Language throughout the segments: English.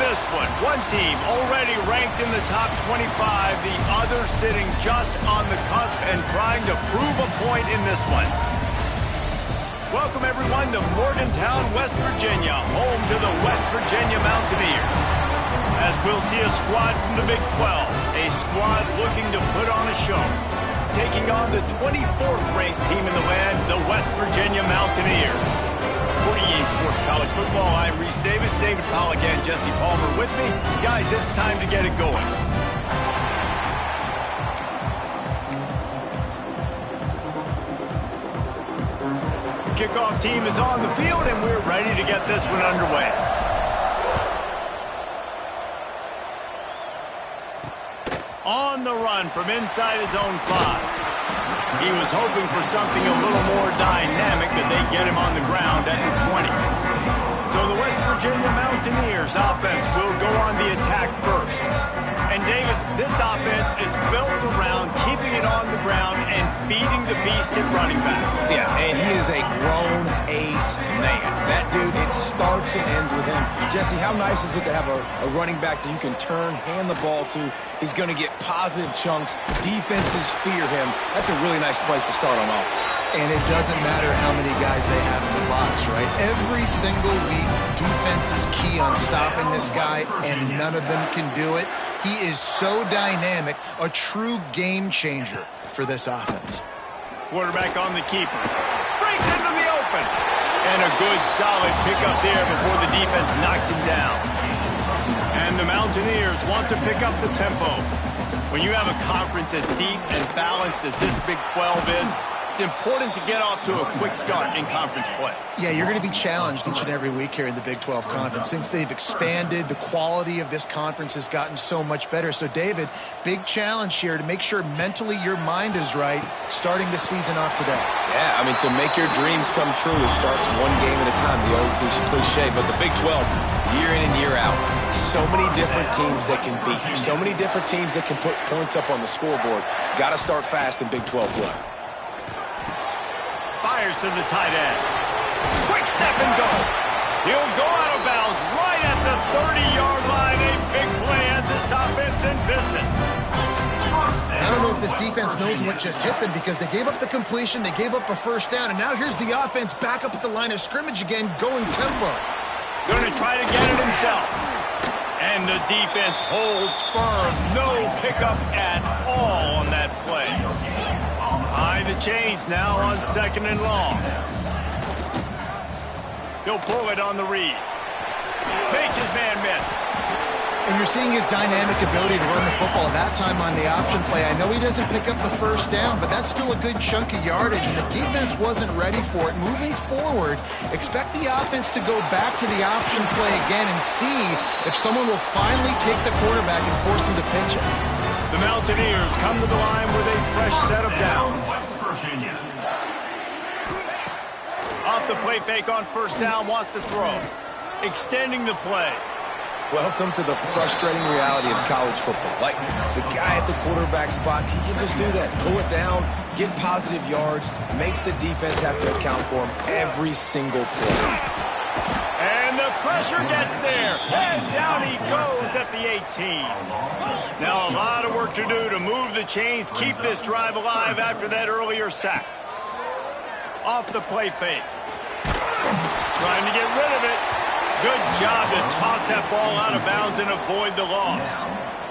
this one. One team already ranked in the top 25, the other sitting just on the cusp and trying to prove a point in this one. Welcome, everyone, to Morgantown, West Virginia, home to the West Virginia Mountaineers. As we'll see a squad from the Big 12, a squad looking to put on a show, taking on the 24th ranked team in the land, the West Virginia Mountaineers. For EA Sports College Football, I'm Reese Davis, David Pollack, and Jesse Palmer with me. Guys, it's time to get it going. The kickoff team is on the field, and we're ready to get this one underway. On the run from inside his own 5. He was hoping for something a little more dynamic, but they get him on the ground at the 20. So the West Virginia Mountaineers offense will go on the attack first. And David, this offense is built around keeping it on the ground and feeding the beast at running back. Yeah, and he is a grown ace man. That dude, it starts and ends with him. Jesse, how nice is it to have a running back that you can turn, hand the ball to? He's going to get positive chunks. Defenses fear him. That's a really nice place to start on offense. And it doesn't matter how many guys they have in the box, right? Every single week, defense is key on stopping this guy, and none of them can do it. He is so dynamic, a true game changer for this offense. Quarterback on the keeper. Breaks into the open. And a good, solid pickup there before the defense knocks him down. And the Mountaineers want to pick up the tempo. When you have a conference as deep and balanced as this Big 12 is, it's important to get off to a quick start in conference play. Yeah, you're going to be challenged each and every week here in the Big 12 Conference. Since they've expanded, the quality of this conference has gotten so much better. So, David, big challenge here to make sure mentally your mind is right starting the season off today. Yeah, I mean, to make your dreams come true, it starts one game at a time, the old cliche. But the Big 12, year in and year out, so many different teams that can beat you, so many different teams that can put points up on the scoreboard. Got to start fast in Big 12 play. Fires to the tight end. Quick step and go. He'll go out of bounds right at the 30-yard line. A big play as this offense in business. I don't know if this defense knows what just hit them because they gave up the completion, they gave up a first down, and now here's the offense back up at the line of scrimmage again, going tempo. Going to try to get it himself. And the defense holds firm. No pickup at all on that play. Behind the chains now on 2nd and long. He'll pull it on the read. Makes his man miss. And you're seeing his dynamic ability to run the football, that time on the option play. I know he doesn't pick up the first down, but that's still a good chunk of yardage, and the defense wasn't ready for it. Moving forward, expect the offense to go back to the option play again and see if someone will finally take the quarterback and force him to pitch it. The Mountaineers come to the line with a fresh set of downs. Off the play fake on first down, wants to throw. Extending the play. Welcome to the frustrating reality of college football. Like, the guy at the quarterback spot, he can just do that. Pull it down, get positive yards, makes the defense have to account for him every single play. And the pressure gets there. And down he goes at the 18. Now a lot of work to do to move the chains, keep this drive alive after that earlier sack. Off the play fake. Trying to get rid of it. Good job to toss that ball out of bounds and avoid the loss.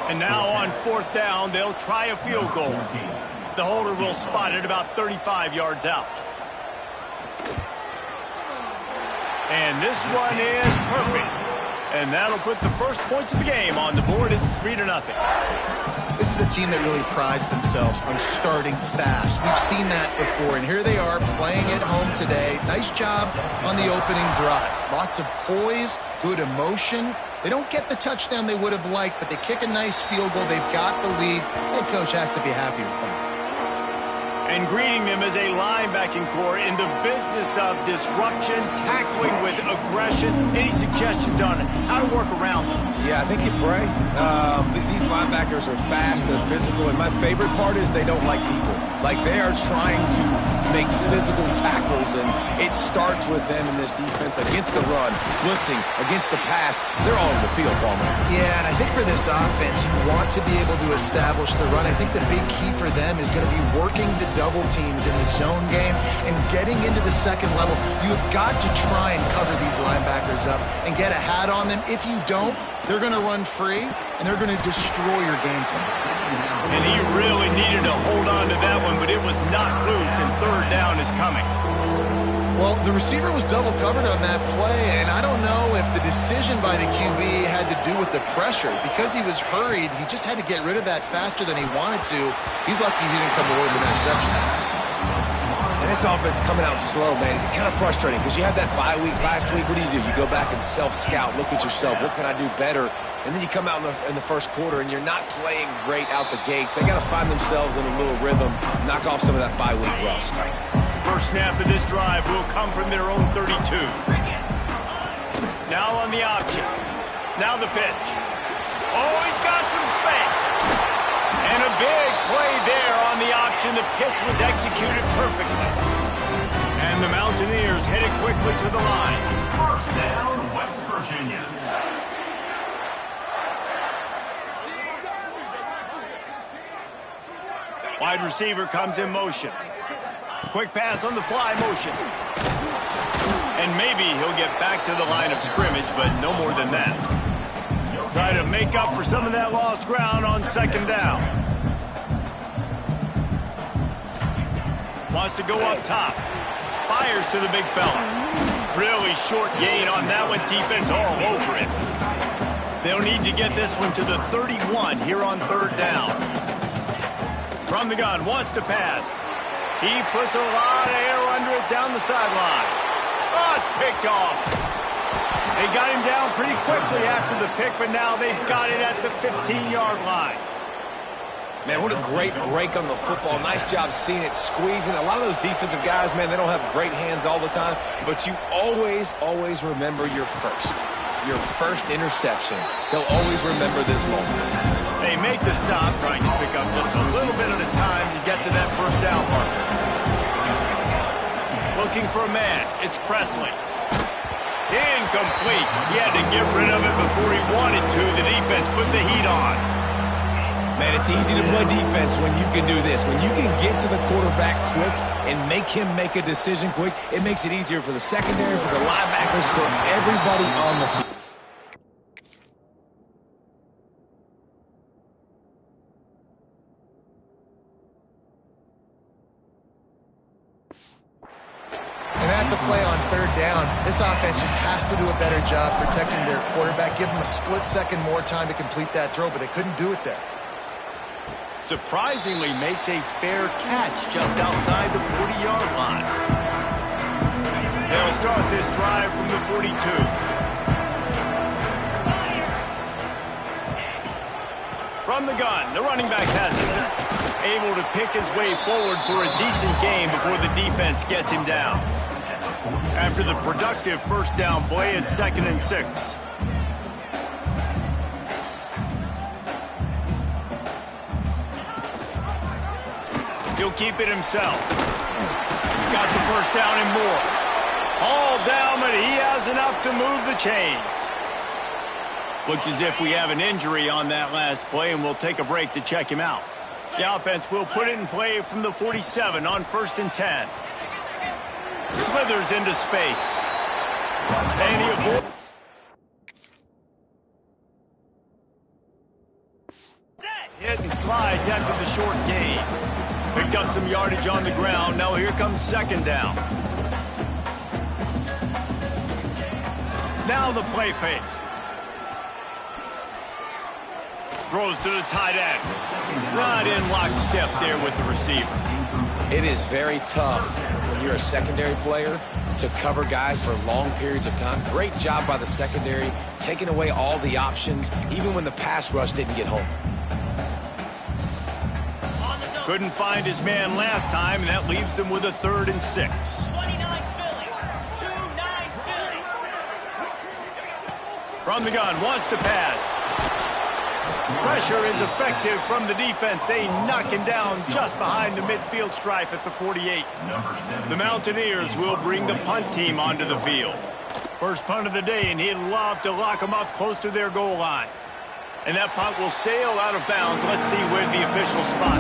And now on 4th down, they'll try a field goal. The holder will spot it about 35 yards out. And this one is perfect. And that'll put the first points of the game on the board. It's 3-0. This is a team that really prides themselves on starting fast. We've seen that before, and here they are playing at home today. Nice job on the opening drive. Lots of poise, good emotion. They don't get the touchdown they would have liked, but they kick a nice field goal. They've got the lead. Head coach has to be happy with that. And greeting them as a linebacking core in the business of disruption, tackling with aggression. Any suggestions on how to work around them? Yeah, I think you pray. These linebackers are fast, they're physical, and my favorite part is they don't like people. Like, they are trying to make physical tackles, and it starts with them in this defense against the run, blitzing, against the pass. They're all over the field, Palmer. Yeah, and I think for this offense, you want to be able to establish the run. I think the big key for them is going to be working the double teams in the zone game and getting into the second level. You have got to try and cover these linebackers up and get a hat on them. If you don't, they're going to run free, and they're going to destroy your game plan. And he really needed to hold on to that one, but it was not loose, and third down is coming. Well, the receiver was double covered on that play, and I don't know if the decision by the QB had to do with the pressure. Because he was hurried, he just had to get rid of that faster than he wanted to. He's lucky he didn't come away with an interception. And this offense coming out slow, man. It's kind of frustrating because you had that bye week last week. What do? You go back and self-scout, look at yourself. What can I do better? And then you come out in the first quarter, and you're not playing great out the gates. They got to find themselves in a little rhythm, knock off some of that bye week rust. First snap of this drive will come from their own 32. Now on the option. Now the pitch. Oh, he's got some space. And a big play there on the option. The pitch was executed perfectly. And the Mountaineers headed quickly to the line. First down, West Virginia. Wide receiver comes in motion. Quick pass on the fly motion. And maybe he'll get back to the line of scrimmage, but no more than that. Try to make up for some of that lost ground on second down. Wants to go up top. Fires to the big fella. Really short gain on that one. Defense all over it. They'll need to get this one to the 31 here on third down. From the gun, wants to pass. He puts a lot of air under it down the sideline. Oh, it's picked off. They got him down pretty quickly after the pick, but now they've got it at the 15-yard line. Man, what a great break on the football. Nice job seeing it, squeezing. A lot of those defensive guys, man, they don't have great hands all the time, but you always, always remember your first interception. They'll always remember this moment. They make the stop, trying to pick up just a little bit at a time to get to that first down marker. Looking for a man. It's Presley. Incomplete. He had to get rid of it before he wanted to. The defense put the heat on. Man, it's easy to play defense when you can do this. When you can get to the quarterback quick and make him make a decision quick, it makes it easier for the secondary, for the linebackers, for everybody on the field. That's a play on third down. This offense just has to do a better job protecting their quarterback. Give them a split second more time to complete that throw, but they couldn't do it there. Surprisingly makes a fair catch just outside the 40-yard line. They'll start this drive from the 42. From the gun, the running back has it. Able to pick his way forward for a decent gain before the defense gets him down. After the productive first down play, it's 2nd and 6. He'll keep it himself. Got the first down and more. All down, but he has enough to move the chains. Looks as if we have an injury on that last play, and we'll take a break to check him out. The offense will put it in play from the 47 on 1st and 10. Slithers into space. And he avoids. Hit and slides after the short gain. Picked up some yardage on the ground. Now here comes 2nd down. Now the play fake. Throws to the tight end. Right in lockstep there with the receiver. It is very tough when you're a secondary player to cover guys for long periods of time. Great job by the secondary, taking away all the options, even when the pass rush didn't get home. Couldn't find his man last time, and that leaves him with a 3rd and 6. 29 Philly. 29 Philly. From the gun, wants to pass. Pressure is effective from the defense. They knock him down just behind the midfield stripe at the 48. The Mountaineers will bring the punt team onto the field. First punt of the day, and he'd love to lock them up close to their goal line. And that punt will sail out of bounds. Let's see where the official spot.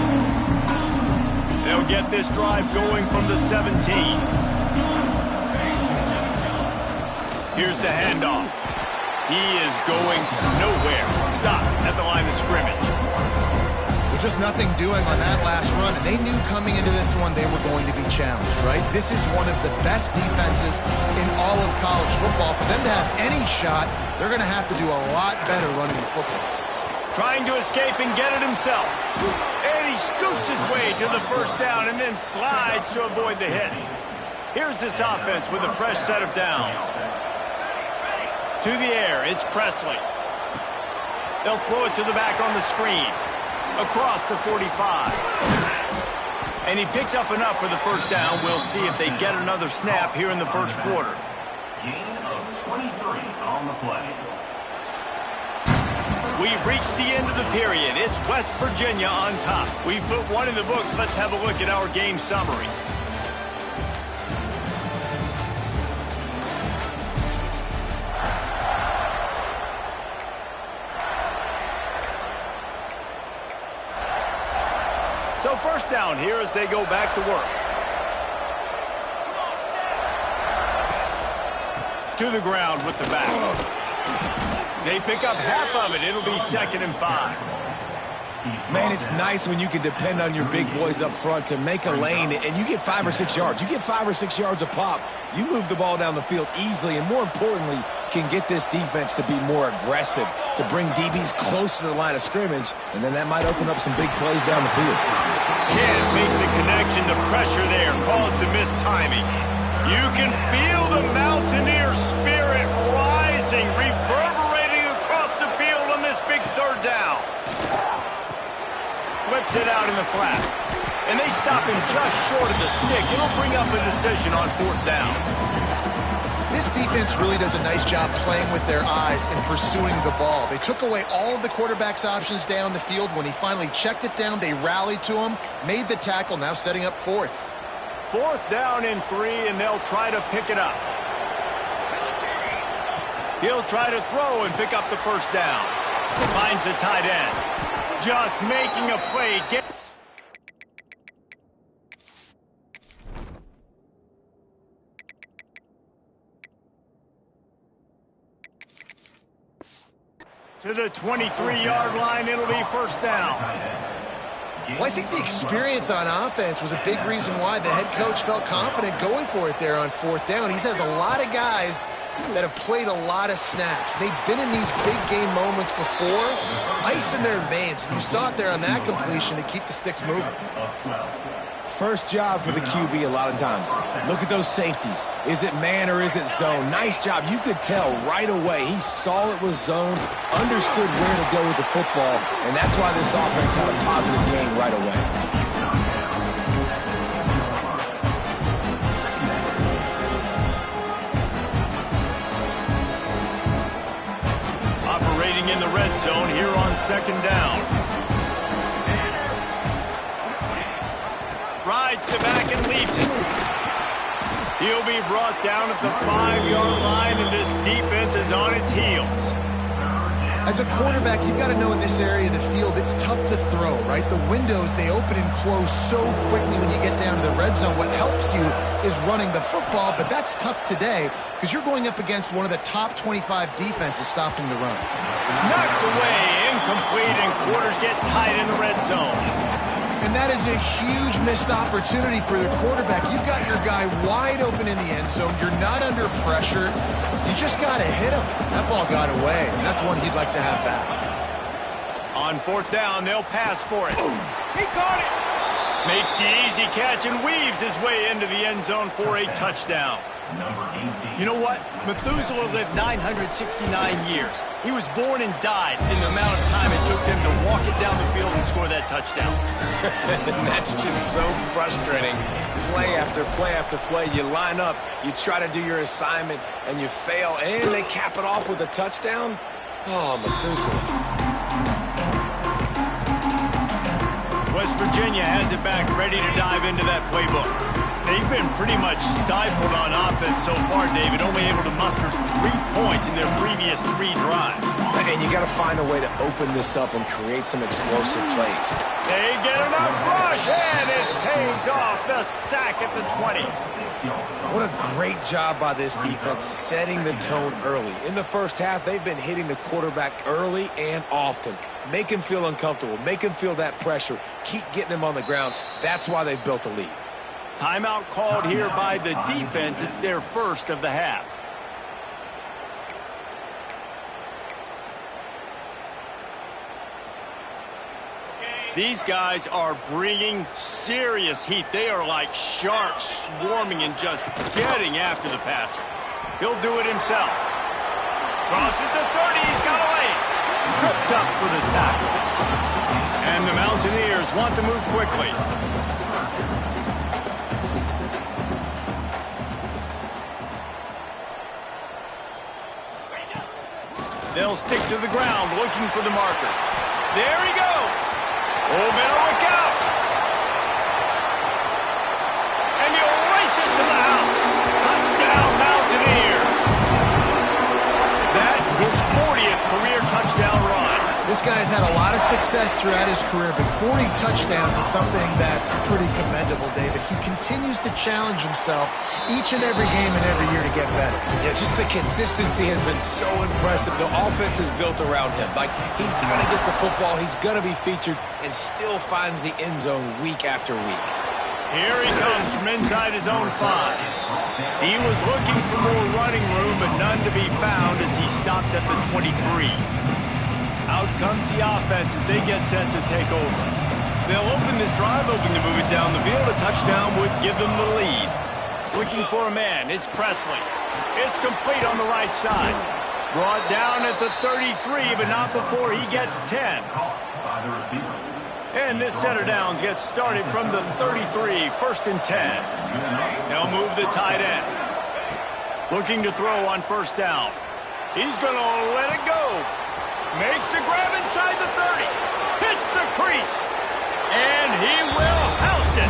They'll get this drive going from the 17. Here's the handoff. He is going nowhere. Stop at the line of scrimmage. With just nothing doing on that last run, and they knew coming into this one they were going to be challenged, right? This is one of the best defenses in all of college football. For them to have any shot, they're going to have to do a lot better running the football. Trying to escape and get it himself. And he scoots his way to the first down and then slides to avoid the hit. Here's this offense with a fresh set of downs. To the air, it's Presley. They'll throw it to the back on the screen. Across the 45. And he picks up enough for the first down. We'll see if they get another snap here in the first quarter. Gain of 23 on the play. We've reached the end of the period. It's West Virginia on top. We've put one in the books. Let's have a look at our game summary. So first down here as they go back to work. To the ground with the back. They pick up half of it. It'll be 2nd and 5. Man, it's nice when you can depend on your big boys up front to make a lane, and you get 5 or 6 yards. You get 5 or 6 yards a pop. You move the ball down the field easily, and more importantly, can get this defense to be more aggressive, to bring DBs close to the line of scrimmage, and then that might open up some big plays down the field. Can't make the connection. The pressure there caused the missed timing. You can feel the Mountaineer spirit rising, reverberating across the field on this big 3rd down. Flips it out in the flat. And they stop him just short of the stick. It'll bring up a decision on 4th down. This defense really does a nice job playing with their eyes and pursuing the ball. They took away all of the quarterback's options down the field. When he finally checked it down, they rallied to him, made the tackle, now setting up 4th. 4th down and 3, and they'll try to pick it up. He'll try to throw and pick up the first down. Finds the tight end. Just making a play. To the 23-yard line, it'll be first down. Well, I think the experience on offense was a big reason why the head coach felt confident going for it there on 4th down. He has a lot of guys that have played a lot of snaps. They've been in these big game moments before, ice in their veins. You saw it there on that completion to keep the sticks moving. First job for the QB a lot of times. Look at those safeties. Is it man or is it zone? Nice job. You could tell right away. He saw it was zone, understood where to go with the football, and that's why this offense had a positive game right away. Operating in the red zone here on 2nd down. Rides the back and leaves it. He'll be brought down at the 5-yard line, and this defense is on its heels. As a quarterback, you've got to know in this area of the field, it's tough to throw, right? The windows, they open and close so quickly when you get down to the red zone. What helps you is running the football, but that's tough today because you're going up against one of the top 25 defenses stopping the run. Knocked away, incomplete, and quarters get tight in the red zone. And that is a huge missed opportunity for the quarterback. You've got your guy wide open in the end zone. You're not under pressure. You just got to hit him. That ball got away, and that's one he'd like to have back. On 4th down, they'll pass for it. He caught it. Makes the easy catch and weaves his way into the end zone for a touchdown. Number 18. You know what? Methuselah lived 969 years. He was born and died in the amount of time it took them to walk it down the field and score that touchdown. That's just so frustrating. Play after play after play. You line up, you try to do your assignment, and you fail, and they cap it off with a touchdown? Oh, Methuselah. West Virginia has it back, ready to dive into that playbook. They've been pretty much stifled on offense so far, David, only able to muster 3 points in their previous 3 drives. And you got to find a way to open this up and create some explosive plays. They get enough rush, and it pays off. The sack at the 20. What a great job by this defense setting the tone early. In the first half, they've been hitting the quarterback early and often. Make him feel uncomfortable. Make him feel that pressure. Keep getting him on the ground. That's why they've built a lead. Timeout called here by the defense. It's their first of the half. These guys are bringing serious heat. They are like sharks swarming and just getting after the passer. He'll do it himself. Crosses the 30. He's got away. Tripped up for the tackle. And the Mountaineers want to move quickly. They'll stick to the ground, looking for the marker. There he goes. Oh, better look out. And he'll race it to the house. Touchdown, Mountaineers. That his 40th career touchdown run. This guy's had a lot of success throughout his career, but 40 touchdowns is something that's pretty commendable, David. He continues to challenge himself each and every game and every year to get better. Yeah, just the consistency has been so impressive. The offense is built around him. Like, he's going to get the football, he's going to be featured, and still finds the end zone week after week. Here he comes from inside his own 5. He was looking for more running room, but none to be found as he stopped at the 23. Out comes the offense as they get set to take over. They'll open this drive, hoping to move it down the field. A touchdown would give them the lead. Looking for a man. It's Presley. It's complete on the right side. Brought down at the 33, but not before he gets 10. By the receiver. And this set of downs gets started from the 33, 1st and 10. They'll move the tight end. Looking to throw on 1st down. He's going to let it go. Makes the grab inside the 30. Hits the crease. And he will house it.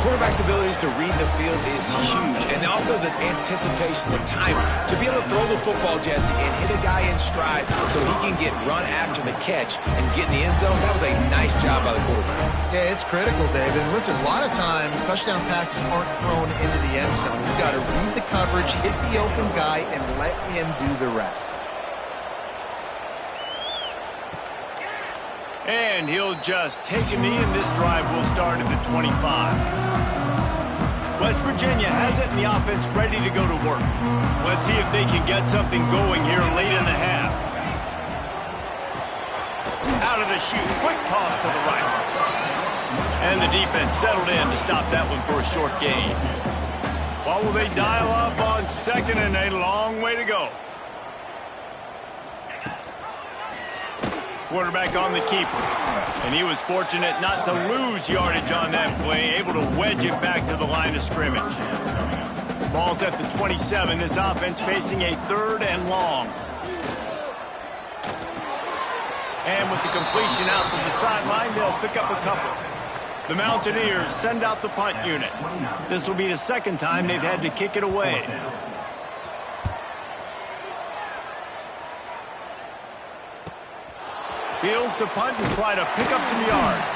Quarterback's abilities to read the field is huge. And also the anticipation, the timing. To be able to throw the football, Jesse, and hit a guy in stride so he can get run after the catch and get in the end zone, that was a nice job by the quarterback. Yeah, it's critical, David. And listen, a lot of times touchdown passes aren't thrown into the end zone. You've got to read the coverage, hit the open guy, and let him do the rest. And he'll just take a knee, and this drive will start at the 25. West Virginia has it, and the offense ready to go to work. Let's see if they can get something going here late in the half. Out of the chute, quick toss to the right. And the defense settled in to stop that one for a short gain. What will they dial up on 2nd and a long way to go? Quarterback on the keeper. And he was fortunate not to lose yardage on that play, able to wedge it back to the line of scrimmage. Ball's at the 27. This offense facing a 3rd and long. And with the completion out to the sideline, they'll pick up a couple. The Mountaineers send out the punt unit. This will be the 2nd time they've had to kick it away. Fields to punt and try to pick up some yards.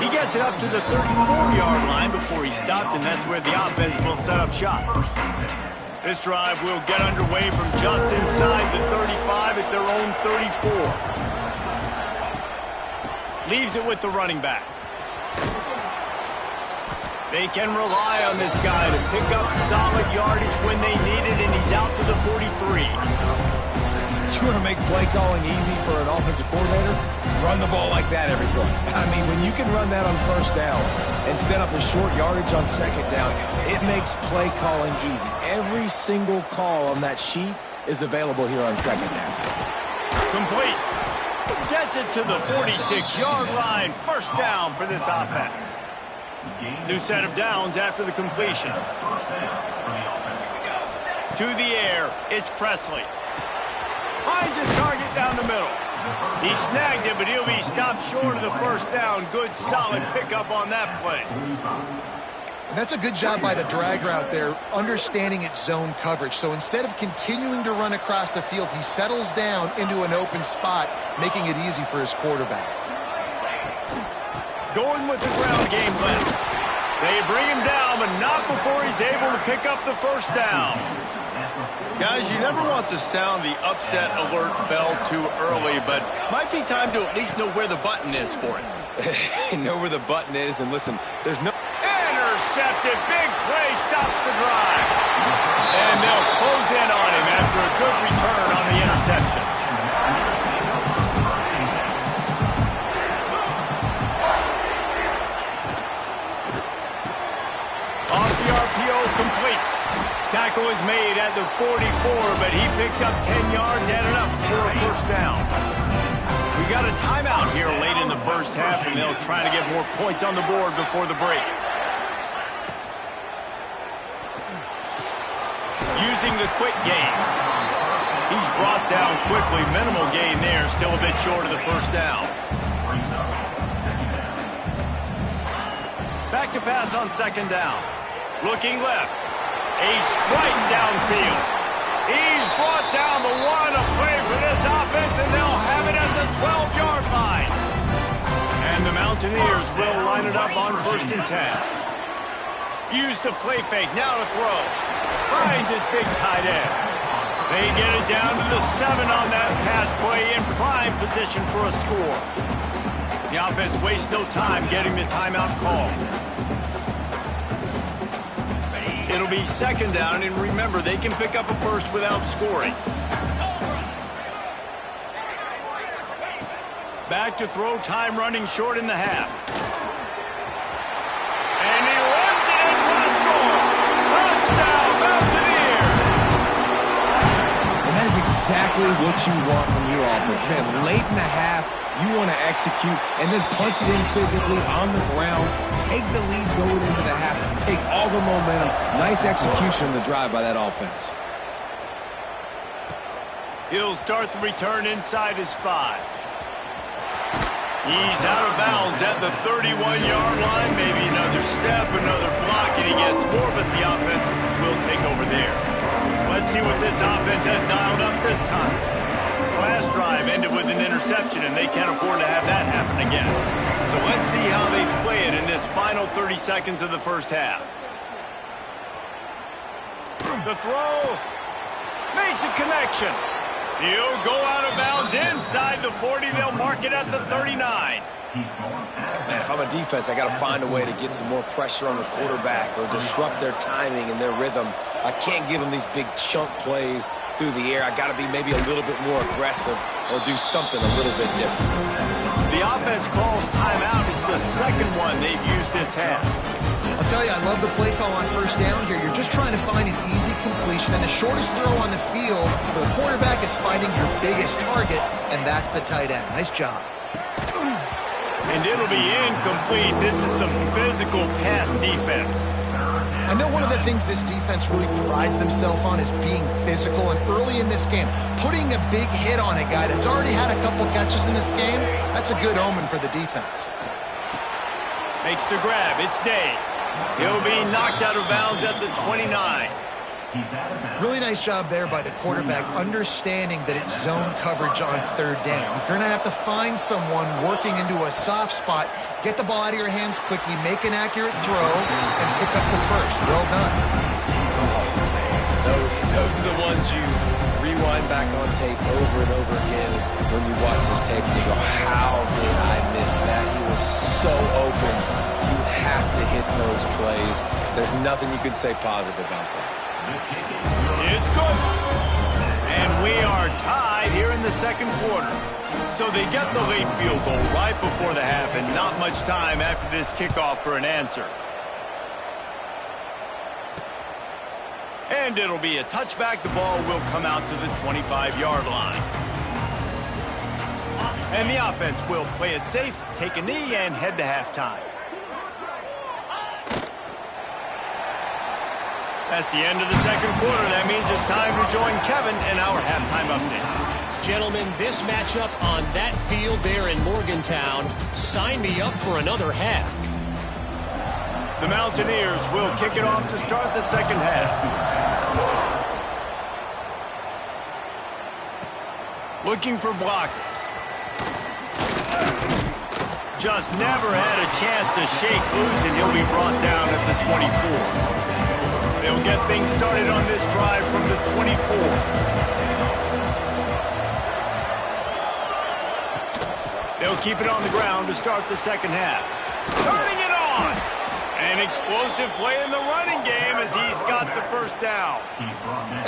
He gets it up to the 34-yard line before he stopped, and that's where the offense will set up shop. This drive will get underway from just inside the 35 at their own 34. Leaves it with the running back. They can rely on this guy to pick up solid yardage when they need it, and he's out to the 43. You want to make play calling easy for an offensive coordinator? Run the ball like that every play. I mean, when you can run that on first down and set up a short yardage on second down, it makes play calling easy. Every single call on that sheet is available here on second down. Complete. Gets it to the 46-yard line. First down for this offense. New set of downs after the completion. To the air, it's Presley. Finds his target down the middle. He snagged it, but he'll be stopped short of the first down. Good, solid pickup on that play. And that's a good job by the drag route there, understanding its zone coverage. So instead of continuing to run across the field, he settles down into an open spot, making it easy for his quarterback. Going with the ground game left. They bring him down, but not before he's able to pick up the first down. Guys, you never want to sound the upset alert bell too early, but might be time to at least know where the button is for it. Know where the button is, and listen, there's no... Intercepted. Big play stops the drive. And they'll close in on him after a good return on the interception. Off the RPO, complete. Tackle is made at the 44, but he picked up 10 yards and enough for a first down. We got a timeout here late in the first half, and they'll try to get more points on the board before the break. Using the quick game. He's brought down quickly. Minimal gain there. Still a bit short of the first down. Back to pass on second down. Looking left. A strike downfield. He's brought down the one. A play for this offense, and they'll have it at the 12-yard line. And the Mountaineers will line it up on 1st and 10. Use the play fake. Now to throw. Finds his big tight end. They get it down to the 7 on that pass play in prime position for a score. The offense wastes no time getting the timeout call. It'll be second down, and remember, they can pick up a first without scoring. Back to throw, time running short in the half. And he runs it in for the score. Touchdown, Mountaineers! And that is exactly what you want from your offense. Man, late in the half, you want to execute and then punch it in physically on the ground. Take the lead going into the half. Take all the momentum. Nice execution on the drive by that offense. He'll start the return inside his 5. He's out of bounds at the 31-yard line. Maybe another step, another block, and he gets more, but the offense will take over there. Let's see what this offense has dialed up this time. Last drive ended with an interception, and they can't afford to have that happen again. So let's see how they play it in this final 30 seconds of the first half. The throw makes a connection. He'll go out of bounds inside the 40. They'll mark it at the 39. Man, if I'm a defense, I got to find a way to get some more pressure on the quarterback or disrupt their timing and their rhythm. I can't give them these big chunk plays through the air. I got to be maybe a little bit more aggressive or do something a little bit different. The offense calls timeout. It's the second one they've used this half. I'll tell you, I love the play call on first down here. You're just trying to find an easy completion, and the shortest throw on the field for the quarterback is finding your biggest target, and that's the tight end. Nice job. And it'll be incomplete. This is some physical pass defense. I know one of the things this defense really prides themselves on is being physical, and early in this game, putting a big hit on a guy that's already had a couple catches in this game, that's a good omen for the defense. Makes the grab. It's Day. He'll be knocked out of bounds at the 29. Really nice job there by the quarterback, understanding that it's zone coverage on third down. If you're going to have to find someone working into a soft spot, get the ball out of your hands quickly, make an accurate throw, and pick up the first. Well done. Oh, man. Those are the ones you rewind back on tape over and over again when you watch this tape and you go, how did I miss that? He was so open. You have to hit those plays. There's nothing you could say positive about that. It's good. And we are tied here in the second quarter. So they get the late field goal right before the half, and not much time after this kickoff for an answer. And it'll be a touchback. The ball will come out to the 25-yard line. And the offense will play it safe, take a knee, and head to halftime. That's the end of the second quarter. That means it's time to join Kevin in our halftime update. Gentlemen, this matchup on that field there in Morgantown, sign me up for another half. The Mountaineers will kick it off to start the second half. Looking for blockers. Just never had a chance to shake loose, and he'll be brought down at the 24. They'll get things started on this drive from the 24. They'll keep it on the ground to start the second half. Turning it on! An explosive play in the running game as he's got the first down.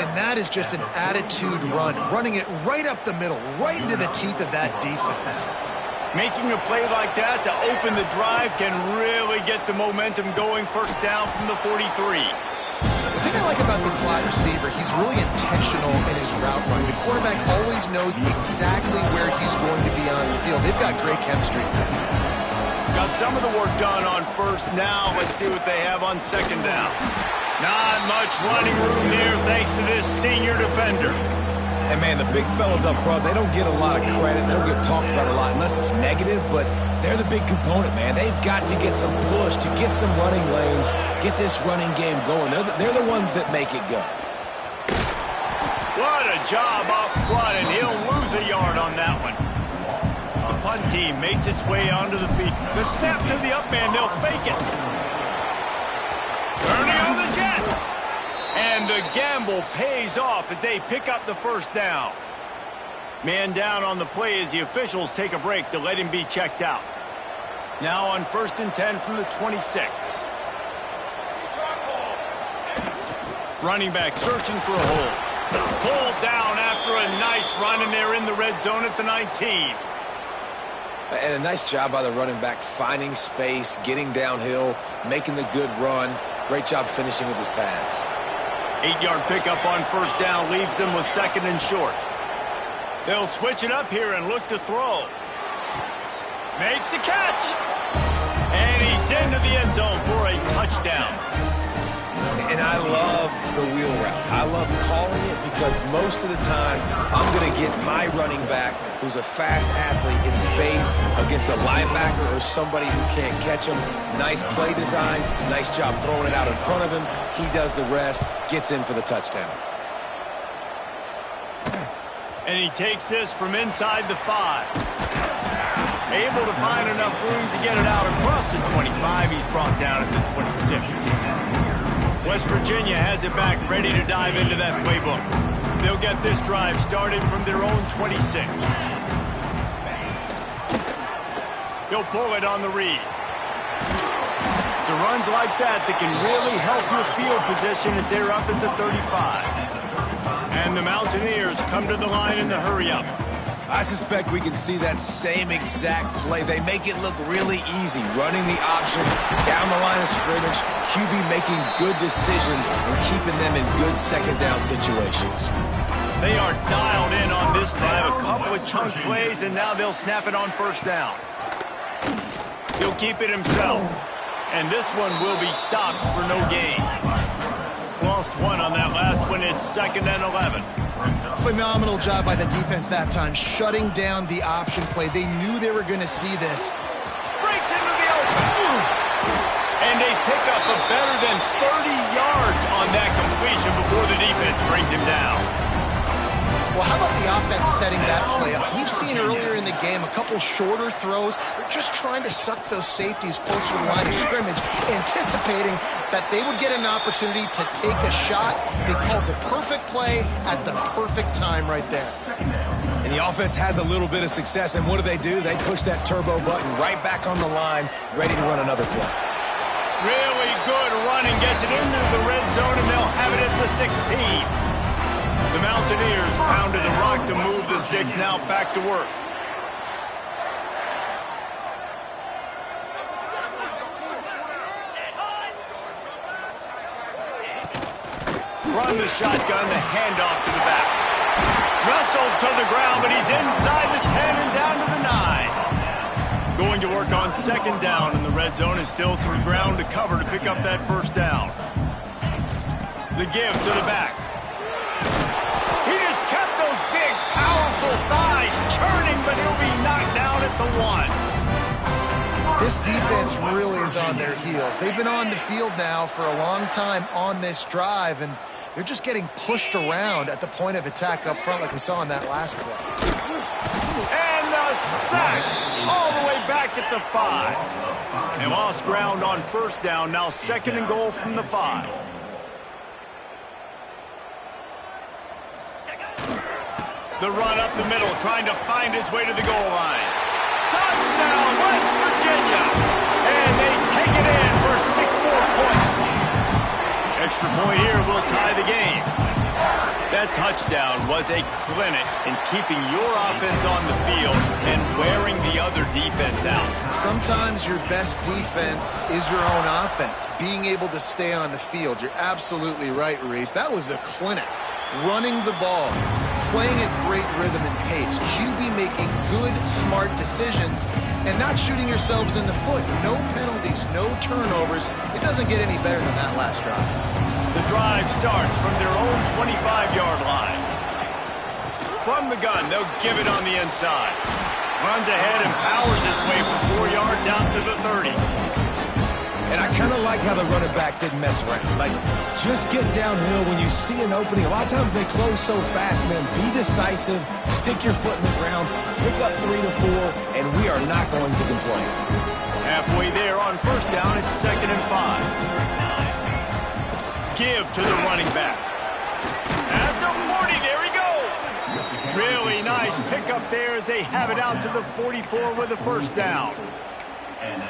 And that is just an attitude run, running it right up the middle, right into the teeth of that defense. Making a play like that to open the drive can really get the momentum going. First down from the 43. The thing I like about the slot receiver, he's really intentional in his route run. The quarterback always knows exactly where he's going to be on the field. They've got great chemistry. Got some of the work done on first. Now let's see what they have on second down. Not much running room there thanks to this senior defender. And, man, the big fellas up front, they don't get a lot of credit. They don't get talked about a lot unless it's negative, but they're the big component, man. They've got to get some push, to get some running lanes, get this running game going. They're the ones that make it go. What a job up front, and he'll lose a yard on that one. The punt team makes its way onto the field. The snap to the up man, they'll fake it. Turning on the Jets. And the gamble pays off as they pick up the first down. Man down on the play as the officials take a break to let him be checked out. Now on 1st and 10 from the 26. Running back searching for a hole. Pulled down after a nice run, and they're in the red zone at the 19. And a nice job by the running back finding space, getting downhill, making the good run. Great job finishing with his pads. 8-yard pickup on first down leaves them with second and short. They'll switch it up here and look to throw. Makes the catch. And he's into the end zone for a touchdown. And I love the wheel route. I love calling it because most of the time I'm going to get my running back, who's a fast athlete, in space against a linebacker or somebody who can't catch him. Nice play design. Nice job throwing it out in front of him. He does the rest, gets in for the touchdown. And he takes this from inside the 5. Able to find enough room to get it out across the 25. He's brought down at the 26. West Virginia has it back, ready to dive into that playbook. They'll get this drive started from their own 26. He'll pull it on the read. It's runs like that can really help your field position as they're up at the 35. And the Mountaineers come to the line in the hurry-up. I suspect we can see that same exact play. They make it look really easy, running the option down the line of scrimmage, QB making good decisions and keeping them in good second down situations. They are dialed in on this drive, a couple of chunk plays, and now they'll snap it on first down. He'll keep it himself, and this one will be stopped for no gain. Lost one on that last one. It's 2nd and 11. Phenomenal job by the defense that time, shutting down the option play. They knew they were going to see this. Breaks into the open. And they pick up a better than 30 yards on that completion before the defense brings him down. Well, how about the offense setting that play up? We've seen earlier in the game a couple shorter throws. They're just trying to suck those safeties closer to the line of scrimmage, anticipating that they would get an opportunity to take a shot. They called the perfect play at the perfect time right there. And the offense has a little bit of success, and what do? They push that turbo button right back on the line, ready to run another play. Really good running, gets it into the red zone, and they'll have it at the 16. The Mountaineers pounded the rock to move the sticks, now back to work. From the shotgun, the handoff to the back. Russell to the ground, but he's inside the 10 and down to the 9. Going to work on second down in the red zone, is still some ground to cover to pick up that first down. The give to the back. He just kept those big, powerful thighs churning, but he'll be knocked down at the 1. This defense really is on their heels. They've been on the field now for a long time on this drive, and they're just getting pushed around at the point of attack up front like we saw in that last play. And the sack all the way back at the 5. And lost ground on first down, now second and goal from the 5. The run up the middle, trying to find his way to the goal line. Touchdown, West Virginia! And they take it in for 6 more points. Extra point here will tie the game. That touchdown was a clinic in keeping your offense on the field and wearing the other defense out. Sometimes your best defense is your own offense, being able to stay on the field. You're absolutely right, Reese. That was a clinic. Running the ball, playing at great rhythm and pace, QB making good, smart decisions, and not shooting yourselves in the foot. No penalties, no turnovers. It doesn't get any better than that last drive. The drive starts from their own 25-yard line. From the gun, they'll give it on the inside. Runs ahead and powers his way for 4 yards out to the 30. And I kind of like how the running back didn't mess around. Like, just get downhill when you see an opening. A lot of times they close so fast, man. Be decisive, stick your foot in the ground, pick up 3 to 4, and we are not going to complain. Halfway there on first down, it's second and 5. Give to the running back. At the 40, there he goes. Really nice pickup there as they have it out to the 44 with a first down.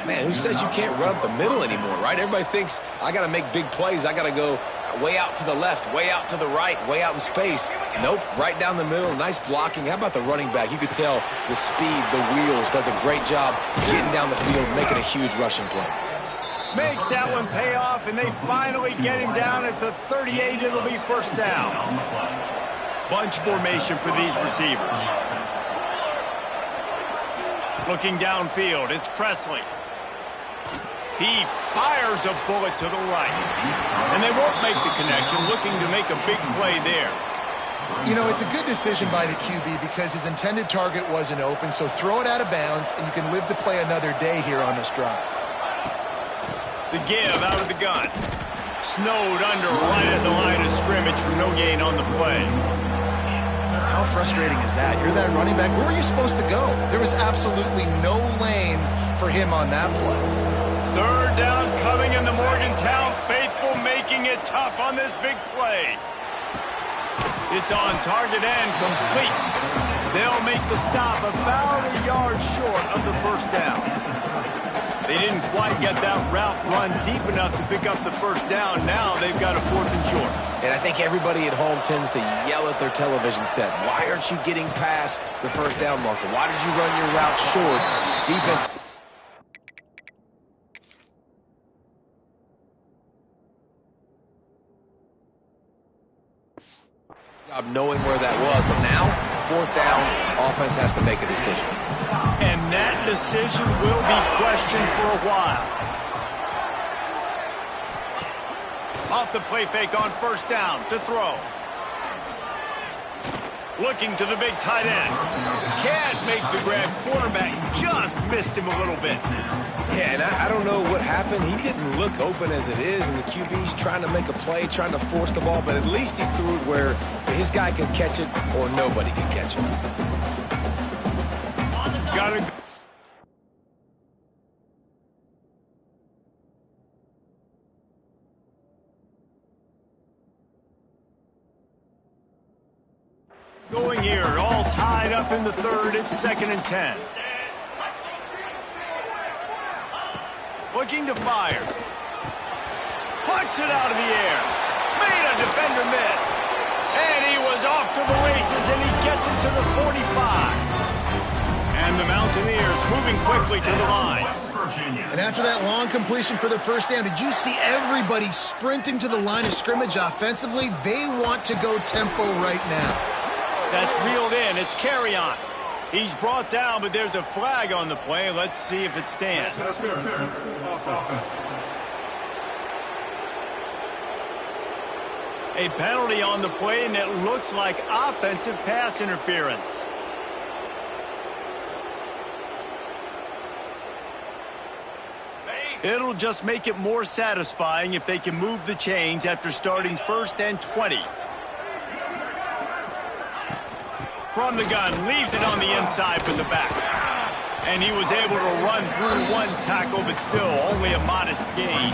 Man, who says you can't run up the middle anymore, right? Everybody thinks I got to make big plays. I got to go way out to the left, way out to the right, way out in space. Nope, right down the middle. Nice blocking. How about the running back? You could tell the speed, the wheels, does a great job getting down the field, making a huge rushing play. Makes that one pay off, and they finally get him down at the 38. It'll be first down. Bunch formation for these receivers. Looking downfield, it's Presley. He fires a bullet to the right. And they won't make the connection, looking to make a big play there. You know, it's a good decision by the QB because his intended target wasn't open, so throw it out of bounds, and you can live to play another day here on this drive. The give out of the gun. Snowed under right at the line of scrimmage for no gain on the play. How frustrating is that? You're that running back. Where were you supposed to go? There was absolutely no lane for him on that play. Third down coming in the Morgantown faithful, making it tough on this big play. It's on target and complete. They'll make the stop about a yard short of the first down. They didn't quite get that route run deep enough to pick up the first down. Now they've got a 4th and short. And I think everybody at home tends to yell at their television set. Why aren't you getting past the first down marker? Why did you run your route short? Defense. Job knowing where that was, but now, 4th down, offense has to make a decision. And that decision will be questioned for a while. Off the play fake on first down to throw. Looking to the big tight end. Can't make the grab. Quarterback just missed him a little bit. Yeah, and I don't know what happened. He didn't look open as it is, and the QB's trying to make a play, trying to force the ball, but at least he threw it where his guy could catch it or nobody could catch it. Got it. Going here, all tied up in the third. It's 2nd and 10. Looking to fire. Puts it out of the air. Made a defender miss. And he was off to the races, and he gets it to the 45. And the Mountaineers moving quickly to the line. And after that long completion for the first down, did you see everybody sprinting to the line of scrimmage offensively? They want to go tempo right now. That's reeled in. It's carry on. He's brought down, but there's a flag on the play. Let's see if it stands. A penalty on the play, and it looks like offensive pass interference. It'll just make it more satisfying if they can move the chains after starting 1st and 20. From the gun, leaves it on the inside with the back. And he was able to run through one tackle, but still only a modest gain.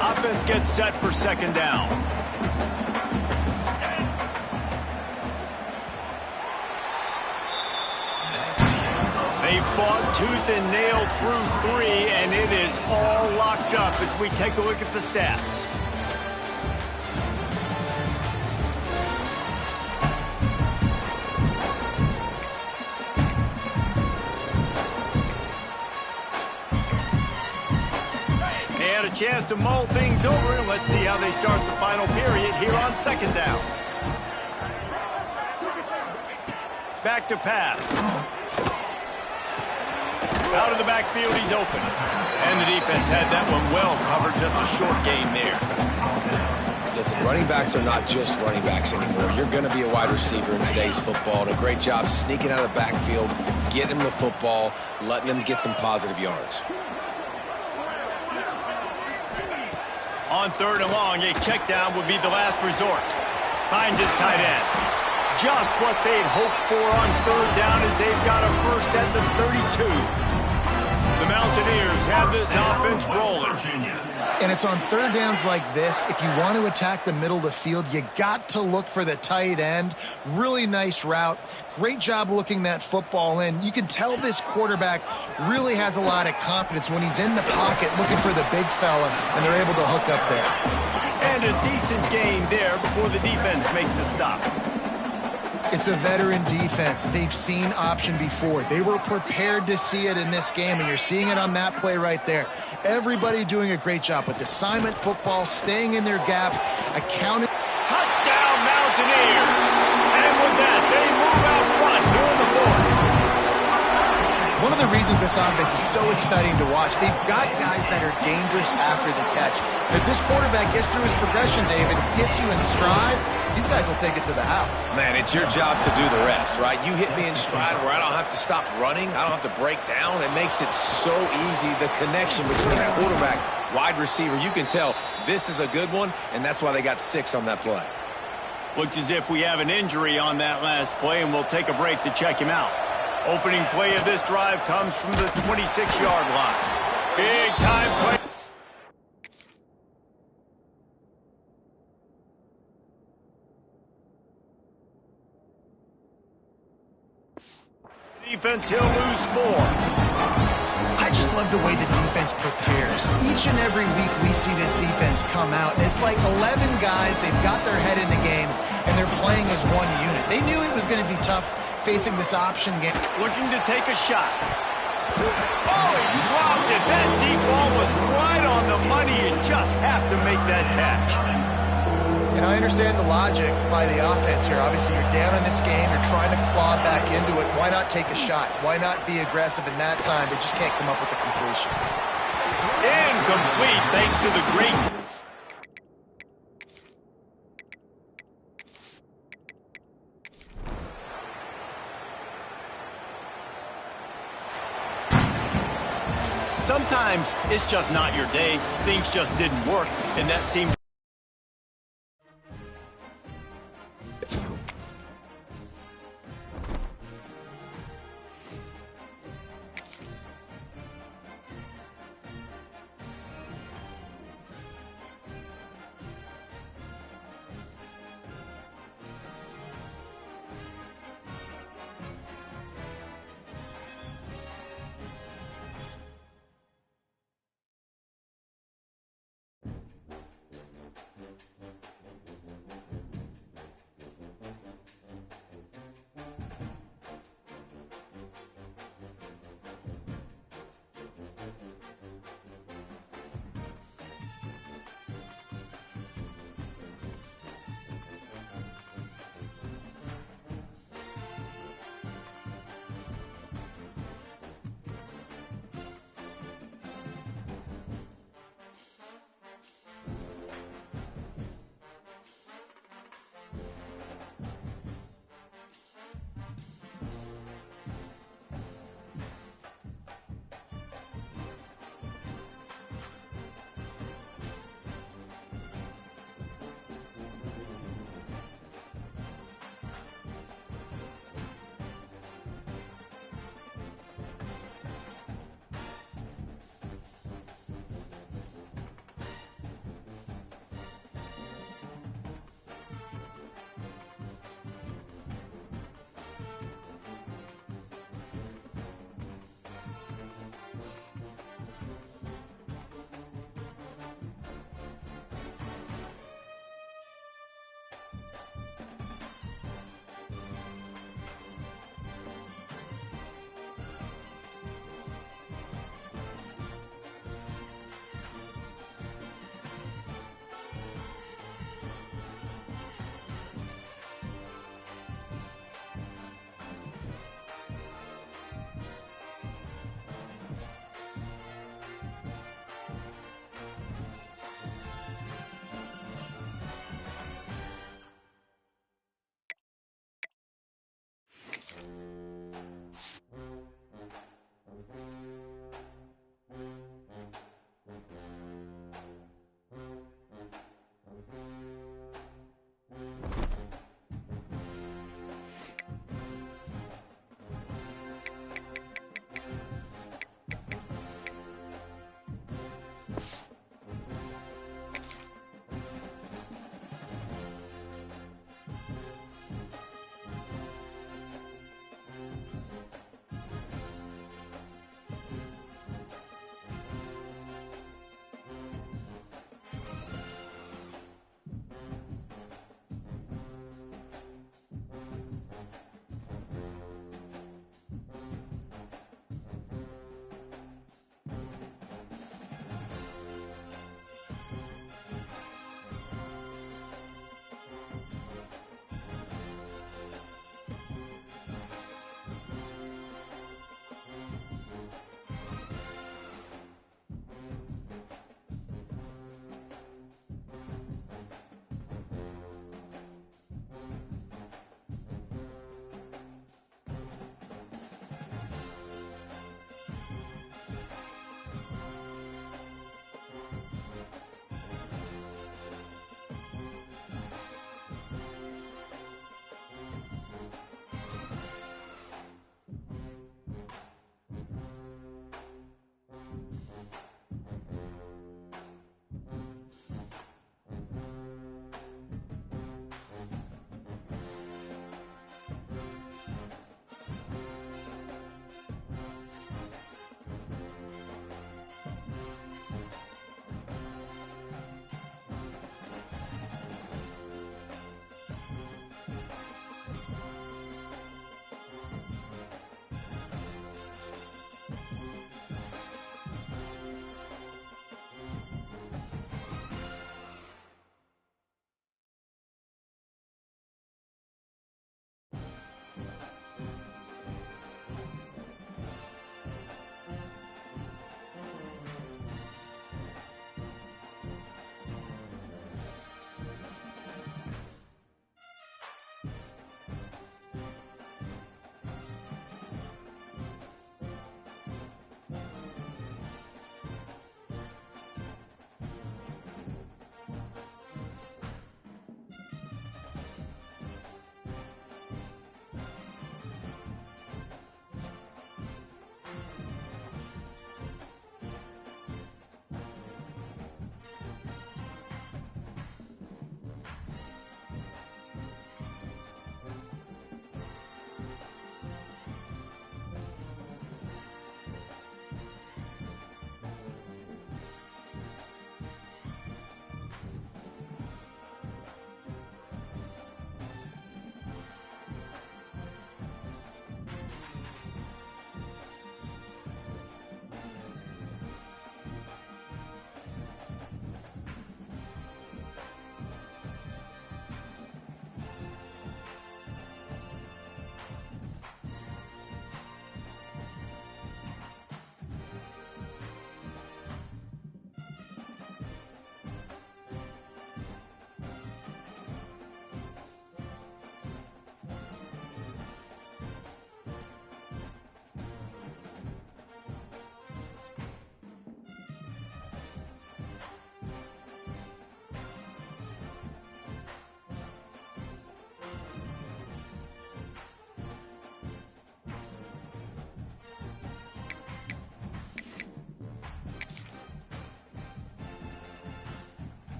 Offense gets set for 2nd down. They fought tooth and nail through 3, and it is all locked up as we take a look at the stats. They had a chance to mull things over, and let's see how they start the final period here on 2nd down. Back to pass. Out of the backfield, he's open. And the defense had that one well covered, just a short gain there. Listen, running backs are not just running backs anymore. You're going to be a wide receiver in today's football. And a great job sneaking out of the backfield, getting him the football, letting him get some positive yards. On 3rd and long, a check down would be the last resort. Finds his tight end. Just what they'd hoped for on 3rd down as they've got a first at the 32. The Mountaineers have this offense rolling. And it's on 3rd downs like this. If you want to attack the middle of the field, you got to look for the tight end. Really nice route. Great job looking that football in. You can tell this quarterback really has a lot of confidence when he's in the pocket looking for the big fella, and they're able to hook up there. And a decent gain there before the defense makes a stop. It's a veteran defense. They've seen option before. They were prepared to see it in this game, and you're seeing it on that play right there. Everybody doing a great job with assignment football, staying in their gaps, accounting. Touchdown, Mountaineers! And with that, they move out front here in the 4th. One of the reasons this offense is so exciting to watch, they've got guys that are dangerous after the catch. And if this quarterback gets through his progression, David, hits you in stride, these guys will take it to the house. Man, it's your job to do the rest, right? You hit me in stride where I don't have to stop running. I don't have to break down. It makes it so easy, the connection between quarterback, wide receiver. You can tell this is a good one, and that's why they got 6 on that play. Looks as if we have an injury on that last play, and we'll take a break to check him out. Opening play of this drive comes from the 26-yard line. Big time play. Defense, he'll lose 4. I just love the way the defense prepares. Each and every week we see this defense come out, and it's like 11 guys, they've got their head in the game, and they're playing as one unit. They knew it was going to be tough facing this option game. Looking to take a shot. Oh, he dropped it. That deep ball was right on the money. You just have to make that catch. And I understand the logic by the offense here. Obviously, you're down in this game. You're trying to claw back into it. Why not take a shot? Why not be aggressive in that time? They just can't come up with the completion. Incomplete thanks to the great... Sometimes it's just not your day. Things just didn't work, and that seemed...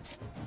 you